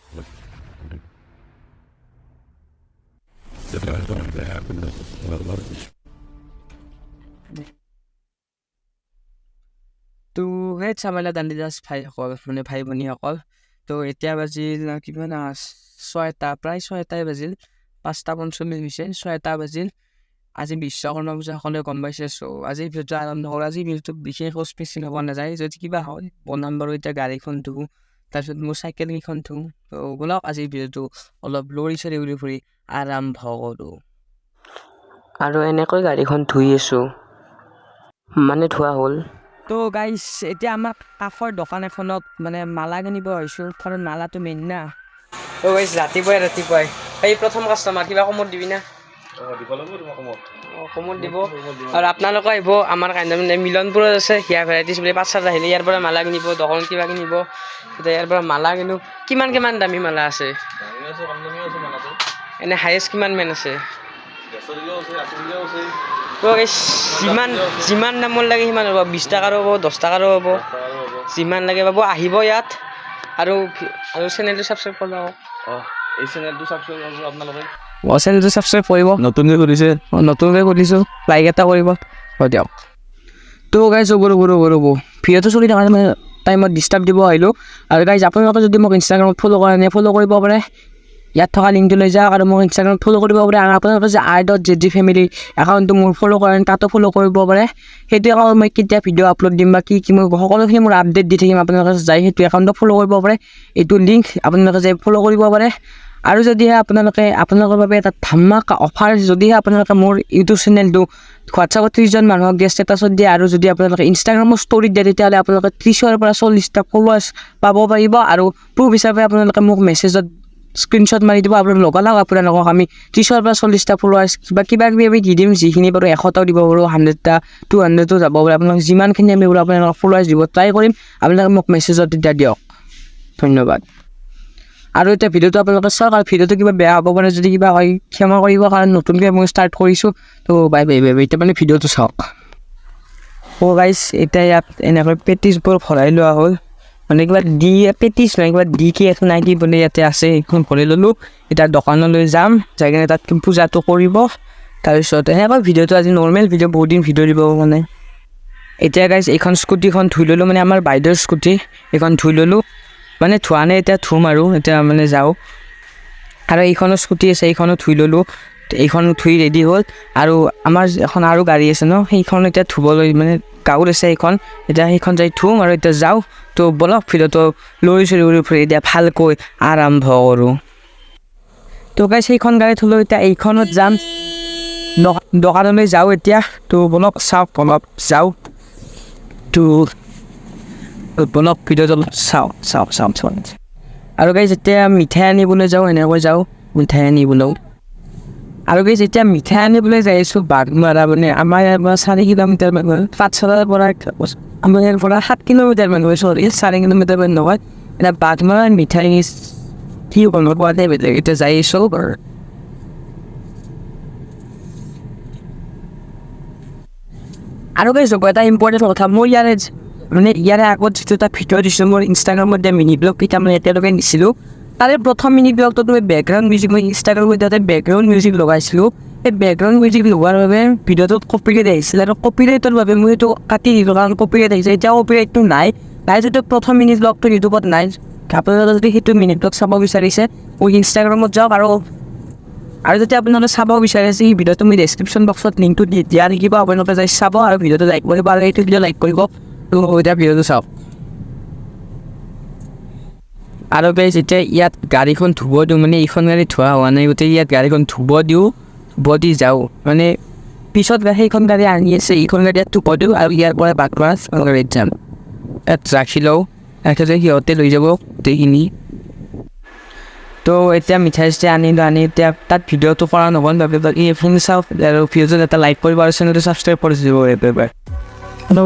তো সেই চামেলা দাণ্ডিদাস ভাইসকল মানে ভাই ভনীসকল তো এতিয়া বাজিল কিমান 6টা প্ৰায় 6টাই বাজিল 5:45 হৈছে 6টা বাজিল আজি বিশ্বকৰ্মা পূজা সকলোৱে গম পাইছে চ' আজি ভিডিঅ'টো আৰম্ভ কৰোঁ আজি ভিডিঅ'টো বিশেষ একো স্পেচিয়েল হ'ব নাযায় যদি কিবা হয় বনাম বাৰু এতিয়া গাড়ীখন ধুওঁ তাৰপিছত মোৰ চাইকেল কেইখন ধুওঁ তো ব'লক আজি ভিডিঅ'টো অলপ লৰি চৰি উৰি ফুৰি আৰম্ভ কৰোঁ আৰু এনেকৈ গাড়ীখন ধুই আছোঁ মানে ধোৱা হ'ল তো গাইজ এতিয়া আমাক কাষৰ দোকান এখনত মানে মালা কিনিব আহিছোঁ কাৰণ মালাটো মেইন না তো গাইজ ৰাতিপুৱাই এই প্ৰথম কাষ্টমাৰ কিবা কমত দিবি না কমত দিব আৰু আপোনালোকে আহিব আমাৰ কাৰণে মানে মিলনপুৰত আছে হিয়া ভেৰাইটিছ বুলি 5-7 আহিলে ইয়াৰ পৰা মালা কিনিব দোকানত কিবা কিনিব এতিয়া ইয়াৰ পৰা মালা কিনো কিমান দামী মালা আছে এনে হায়েষ্ট কিমান মান আছে যিমান দামৰ লাগে সিমান হ'ব 20 টকাৰো হ'ব 10 টকাৰো হ'ব যিমান লাগে পাব আহিব ইয়াত আৰু চেনেলটো ছাবস্ক্ৰাইব কৰিব এই চেনেলটো ছাবস্ক্ৰাইব কৰিব আপোনালোকে চেনেলটো ছাবস্ক্ৰাইব কৰিব নতুনকৈ কৰিছোঁ লাইক এটা কৰিব হয় দিয়ক তো গাইজ ৰ'ব ভিডিঅ'টো চলি থকা মানে টাইমত ডিষ্টাৰ্ব দিব আহিলোঁ আৰু গাইজ আপোনালোকে যদি মোক ইনষ্টাগ্ৰামত ফ'ল' কৰা নাই ফ'ল' কৰিব পাৰে ইয়াত থকা লিংকটো লৈ যাওক আৰু মোক ইনষ্টাগ্ৰামত ফ'ল' কৰিব পাৰে আৰু আপোনালোকে যে r.zg family একাউণ্টটো মোৰ ফ'ল' কৰে তাতো ফ'ল' কৰিব পাৰে সেইটো একাউণ্ট মই কেতিয়া ভিডিঅ' আপলোড দিম বা কি মই সকলোখিনি মোৰ আপডেট দি থাকিম আপোনালোকে যাই সেইটো একাউণ্টত ফ'ল' কৰিব পাৰে এইটো লিংক আপোনালোকে যাই ফ'ল' কৰিব পাৰে আৰু যদিহে আপোনালোকৰ বাবে এটা ধামাকা অফাৰ যদিহে আপোনালোকে মোৰ ইউটিউব চেনেলটো হোৱাটছআপত 30জন মানুহক দিয়ে ষ্টেটাছত দিয়ে আৰু যদি আপোনালোকে ইনষ্টাগ্ৰামৰ ষ্টৰিত দিয়ে তেতিয়াহ'লে আপোনালোকে 30ৰ পৰা 40টা ফলোৱাৰ্ছ পাব পাৰিব আৰু প্ৰুফ হিচাপে আপোনালোকে মোক মেছেজত স্ক্ৰীনশ্বট মাৰি দিব আপোনালোকে লগালগ আপোনালোকক আমি 30ৰ পৰা 40টা ফলোৱাৰ্ছ কিবা কিবি আমি দি দিম যিখিনি বাৰু 100টাও দিব পাৰোঁ 100টা 200টো যাব পাৰে আপোনালোকে যিমানখিনি আমি বাৰু আপোনালোকক ফলোৱাৰ্ছ দিব ট্ৰাই কৰিম আপোনালোকে মোক মেছেজত তেতিয়া দিয়ক ধন্যবাদ আৰু এতিয়া ভিডিঅ'টো আপোনালোকে চাওক আৰু ভিডিঅ'টো কিবা বেয়া হ'ব পাৰে যদি কিবা হয় ক্ষমা কৰিব কাৰণ নতুনকৈ মই ষ্টাৰ্ট কৰিছোঁ তো বাই এতিয়া মানে ভিডিঅ'টো চাওক গাইজ এতিয়া ইয়াত এনেকৈ পেটিছবোৰ ভৰাই লোৱা হ'ল মানে কিবা পেটিছ নহয় কিবা কি একো নাই কি বোলে ইয়াতে আছে সেইখন ভৰাই ল'লোঁ এতিয়া দোকানলৈ যাম যাই কিনে তাত পূজাটো কৰিব তাৰপিছত সেনেকৈ ভিডিঅ'টো আজি নৰ্মেল ভিডিঅ' বহুত দিন ভিডিঅ' দিব মানে এতিয়া গাইজ এইখন স্কুটিখন ধুই ল'লোঁ মানে আমাৰ বাইদেউৰ স্কুটি এইখন ধুই ল'লোঁ মানে ধোৱা নাই এতিয়া ধুম আৰু এতিয়া মানে যাওঁ আৰু এইখনো স্কুটি আছে এইখনো ধুই ল'লোঁ এইখন ধুই ৰেডি হ'ল আৰু আমাৰ এখন আৰু গাড়ী আছে ন সেইখন এতিয়া ধুবলৈ মানে গাঁৱত আছে এইখন এতিয়া সেইখন যাই ধুম আৰু এতিয়া যাওঁ তো বলক ভিডিঅ'টো লৰি চৰি উৰি ফুৰি এতিয়া ভালকৈ আৰম্ভ কৰোঁ তো গাইজ সেইখন গাড়ী থ'লোঁ এতিয়া এইখনত যাম দোকানলৈ যাওঁ এতিয়া তো বলক চাওক অলপ যাওঁ তো বলক ভিডিঅ'টো চাওঁ আৰু গাইজ যেতিয়া মিঠাই আনিবলৈ যাওঁ এনেকৈ যাওঁ মিঠাই আনিবলৈও আৰু গাইজ যেতিয়া মিঠাই আনিবলৈ যাই আছোঁ বাঘমাৰা মানে আমাৰ ইয়াৰ পৰা 4 কিলোমিটাৰমান হয় পাঠশালাৰ পৰা আমাৰ ইয়াৰ পৰা 7 কিলোমিটাৰমান হয় 4 কিলোমিটাৰমান নহয় এতিয়া বাঘমাৰাৰ মিঠাই কি বনাব পোৱা নাই বেলেগ এতিয়া যাই আছোঁ আৰু গাইজ এটা ইম্পৰ্টেণ্ট কথা মই ইয়াৰে আগত যিটো এটা ভিডিঅ' দিছোঁ মোৰ ইনষ্টাগ্ৰামত দিয়া মিনি ব্লগ কেইটা মানে এতিয়ালৈকে দিছিলোঁ তাৰে প্ৰথম মিনি ব্লগটোত মই বেকগ্ৰাউণ্ড মিউজিক মই ইনষ্টাগ্ৰামত তাতে বেকগ্ৰাউণ্ড মিউজিক লগাইছিলোঁ এই বেকগ্ৰাউণ্ড মিউজিক লগোৱাৰ বাবে ভিডিঅ'টোত কপিৰাইট আহিছিল আৰু কপিৰাইটৰ বাবে মই এইটো কাটি দিলোঁ কাৰণ কপিৰাইট আহিছে এতিয়া কপিৰাইটটো নাই যিটো প্ৰথম মিনি ব্লগটো ইউটিউবত নাই আপোনালোকে যদি সেইটো মিনি ব্লগ চাব বিচাৰিছে মই ইনষ্টাগ্ৰামত যাওক আৰু যদি আপোনালোকে চাব বিচাৰিছে সেই ভিডিঅ'টো মই ডেছক্ৰিপশ্যন বক্সত লিংকটো দিয়া থাকিব আপোনালোকে যাই চাব আৰু ভিডিঅ'টো লাইক কৰিব আৰু এইটো ভিডিঅ' লাইক কৰিব তো এতিয়া ভিডিঅ'টো চাওক আৰু গাইজ এতিয়া ইয়াত গাড়ীখন ধুব দিওঁ মানে এইখন গাড়ী ধোৱা হোৱা নাই গতিকে ইয়াত গাড়ীখন ধুব দি যাওঁ মানে পিছত সেইখন গাড়ী আনি আছে এইখন গাড়ী ইয়াত ধুব দিওঁ আৰু ইয়াৰ পৰা বাঘমাৰা গাড়ীত যাম ইয়াত ৰাখি লওঁ তাৰপিছতে সিহঁতে লৈ যাব গোটেইখিনি তো এতিয়া মিঠাই চিঠাই আনি এতিয়া তাত ভিডিঅ'টো কৰা নহ'ল বাবে এইখন চাওক আৰু ভিডিঅ'টোত এটা লাইক কৰিব আৰু চেনেলটো ছাবস্ক্ৰাইব কৰি দিব এবাৰ No,